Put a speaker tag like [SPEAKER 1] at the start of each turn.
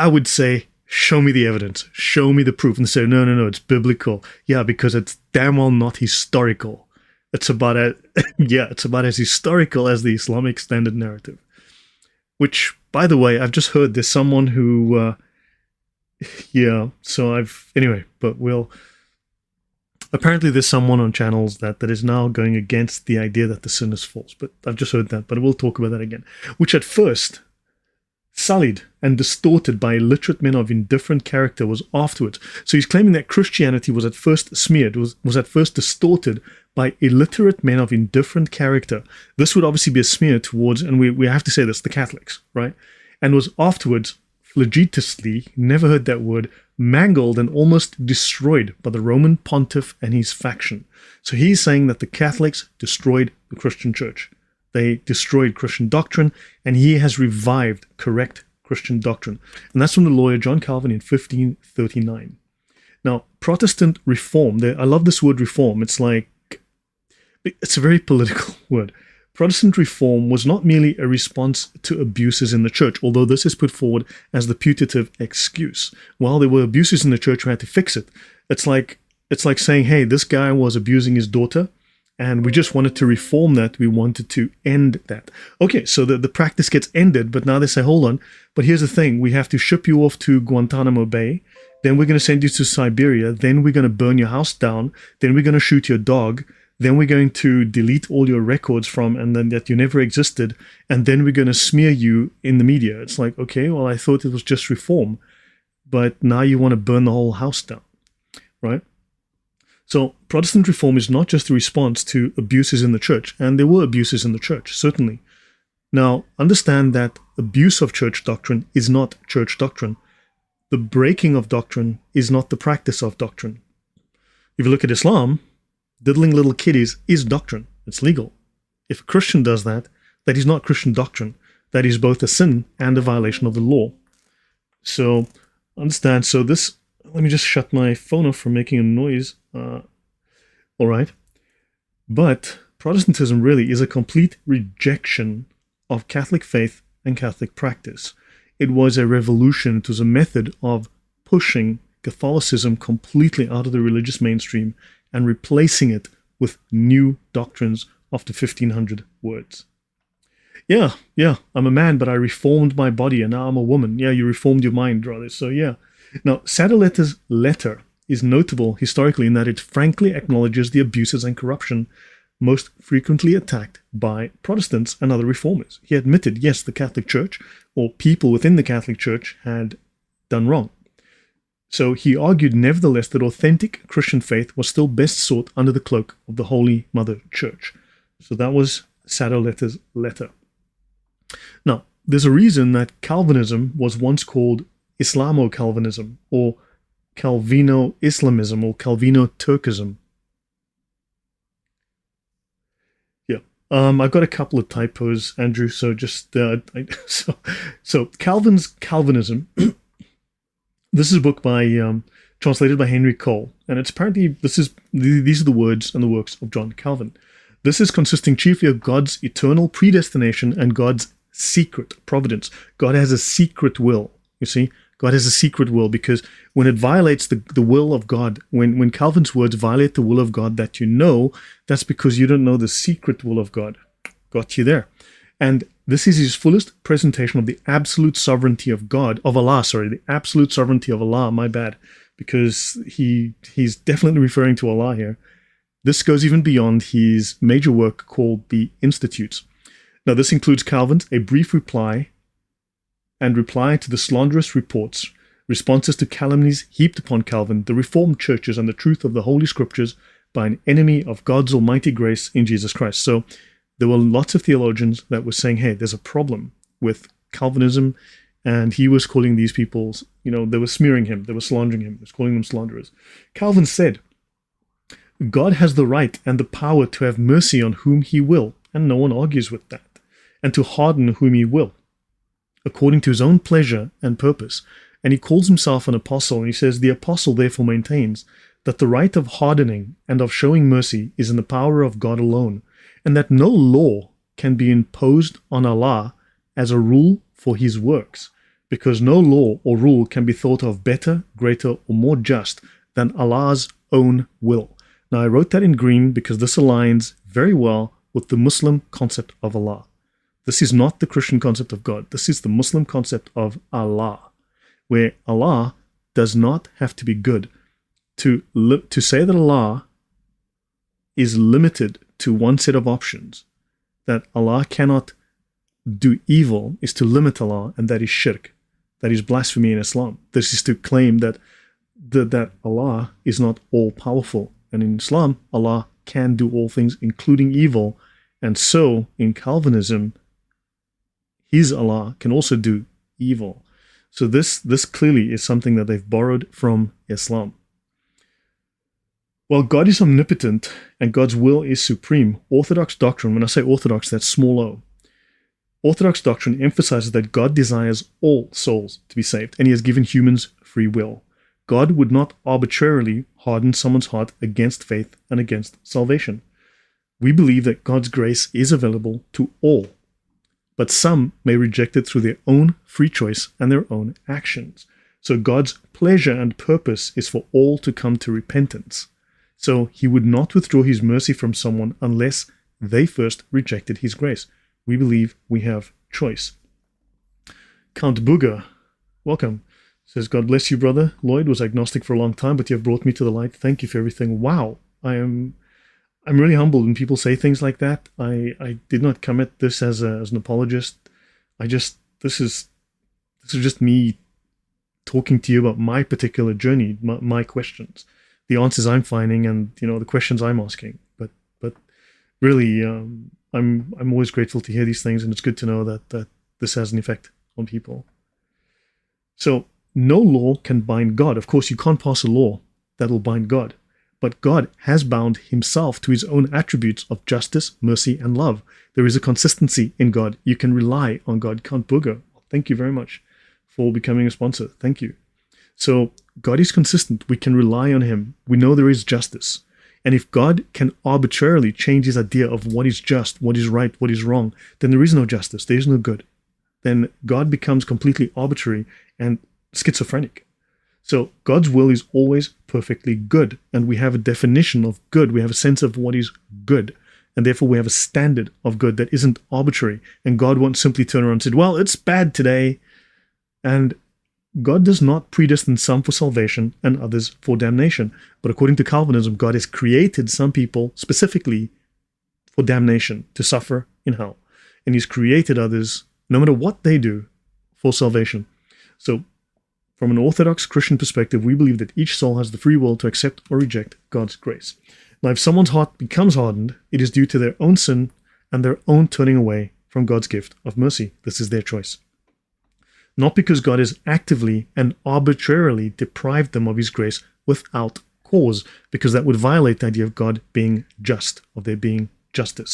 [SPEAKER 1] I would say, show me the evidence, show me the proof. And say, no, it's biblical. Yeah, because it's damn well not historical. It's about it's about as historical as the Islamic standard narrative. Which, by the way, I've just heard there's someone who, apparently there's someone on channels that is now going against the idea that the sin is false. But I've just heard that, but we'll talk about that again. Which at first, sullied and distorted by illiterate men of indifferent character, was afterwards. So he's claiming that Christianity was at first smeared, was at first distorted by illiterate men of indifferent character. This would obviously be a smear towards, and we have to say this, the Catholics, right? And was afterwards flagitiously, never heard that word, mangled and almost destroyed by the Roman pontiff and his faction. So he's saying that the Catholics destroyed the Christian church. They destroyed Christian doctrine, and he has revived correct Christian doctrine. And that's from the lawyer John Calvin in 1539. Now, Protestant reform, I love this word reform. It's a very political word. Protestant reform was not merely a response to abuses in the church, although this is put forward as the putative excuse. While there were abuses in the church, we had to fix it. It's like saying, hey, this guy was abusing his daughter, and we just wanted to reform that. We wanted to end that. Okay, so the practice gets ended, but now they say, hold on, but here's the thing. We have to ship you off to Guantanamo Bay. Then we're going to send you to Siberia. Then we're going to burn your house down. Then we're going to shoot your dog. Then we're going to delete all your records from, and then that you never existed. And then we're going to smear you in the media. It's like, okay, well, I thought it was just reform, but now you want to burn the whole house down, right? So Protestant reform is not just a response to abuses in the church, and there were abuses in the church, certainly. Now, understand that abuse of church doctrine is not church doctrine. The breaking of doctrine is not the practice of doctrine. If you look at Islam, diddling little kiddies is doctrine. It's legal. If a Christian does that, that is not Christian doctrine. That is both a sin and a violation of the law. So, understand. So this, let me just shut my phone off from making a noise. All right. But Protestantism really is a complete rejection of Catholic faith and Catholic practice. It was a revolution. It was a method of pushing Catholicism completely out of the religious mainstream and replacing it with new doctrines after 1500 words. Yeah, I'm a man, but I reformed my body and now I'm a woman. Yeah, you reformed your mind, rather. So yeah. Now, Sadoleta's letter is notable historically in that it frankly acknowledges the abuses and corruption most frequently attacked by Protestants and other reformers. He admitted, yes, the Catholic Church, or people within the Catholic Church, had done wrong. So he argued, nevertheless, that authentic Christian faith was still best sought under the cloak of the Holy Mother Church. So that was Sadoleta's letter. Now, there's a reason that Calvinism was once called Islamo-Calvinism, or Calvino-Islamism, or Calvino-Turkism. Yeah, I've got a couple of typos, Andrew. So just so Calvin's Calvinism. This is a book by translated by Henry Cole, and it's apparently these are the words and the works of John Calvin. This is consisting chiefly of God's eternal predestination and God's secret providence. God has a secret will. You see, God has a secret will, because when it violates the will of God, when Calvin's words violate the will of God that you know, that's because you don't know the secret will of God. Got you there. And this is his fullest presentation of the absolute sovereignty of God, of Allah, the absolute sovereignty of Allah, my bad, because he's definitely referring to Allah here. This goes even beyond his major work called the Institutes. Now, this includes Calvin's A Brief Reply and reply to the slanderous reports, responses to calumnies heaped upon Calvin, the Reformed churches, and the truth of the Holy Scriptures by an enemy of God's almighty grace in Jesus Christ. So there were lots of theologians that were saying, hey, there's a problem with Calvinism, and he was calling these people, they were smearing him, they were slandering him, he was calling them slanderers. Calvin said, God has the right and the power to have mercy on whom he will, and no one argues with that, and to harden whom he will, according to his own pleasure and purpose. And he calls himself an apostle, and he says, the apostle therefore maintains that the right of hardening and of showing mercy is in the power of God alone, and that no law can be imposed on Allah as a rule for his works, because no law or rule can be thought of better, greater, or more just than Allah's own will. Now, I wrote that in green because this aligns very well with the Muslim concept of Allah. This is not the Christian concept of God. This is the Muslim concept of Allah, where Allah does not have to be good. To say that Allah is limited to one set of options, that Allah cannot do evil, is to limit Allah, and that is shirk. That is blasphemy in Islam. This is to claim that Allah is not all-powerful. And in Islam, Allah can do all things, including evil. And so, in Calvinism, his Allah can also do evil. So this clearly is something that they've borrowed from Islam. While God is omnipotent and God's will is supreme, Orthodox doctrine, when I say Orthodox, that's small o. Orthodox doctrine emphasizes that God desires all souls to be saved, and he has given humans free will. God would not arbitrarily harden someone's heart against faith and against salvation. We believe that God's grace is available to all, but some may reject it through their own free choice and their own actions. So God's pleasure and purpose is for all to come to repentance. So he would not withdraw his mercy from someone unless they first rejected his grace. We believe we have choice. Count Booger, welcome. Says, God bless you, brother. Lloyd was agnostic for a long time, but you have brought me to the light. Thank you for everything. Wow. I'm really humbled when people say things like that. I did not come at this as an apologist. This is just me talking to you about my particular journey, my questions, the answers I'm finding, and the questions I'm asking. But really, I'm always grateful to hear these things, and it's good to know that this has an effect on people. So no law can bind God. Of course, you can't pass a law that will bind God. But God has bound himself to his own attributes of justice, mercy, and love. There is a consistency in God. You can rely on God. Count Booger, thank you very much for becoming a sponsor. Thank you. So God is consistent. We can rely on him. We know there is justice. And if God can arbitrarily change his idea of what is just, what is right, what is wrong, then there is no justice. There is no good. Then God becomes completely arbitrary and schizophrenic. So God's will is always perfectly good, and we have a definition of good. We have a sense of what is good, and therefore we have a standard of good that isn't arbitrary. And God won't simply turn around and say, well, it's bad today. And God does not predestine some for salvation and others for damnation. But according to Calvinism, God has created some people specifically for damnation, to suffer in hell. And he's created others, no matter what they do, for salvation. So from an Orthodox Christian perspective, we believe that each soul has the free will to accept or reject God's grace. Now, if someone's heart becomes hardened, it is due to their own sin and their own turning away from God's gift of mercy. This is their choice. Not because God has actively and arbitrarily deprived them of his grace without cause, because that would violate the idea of God being just, of there being justice.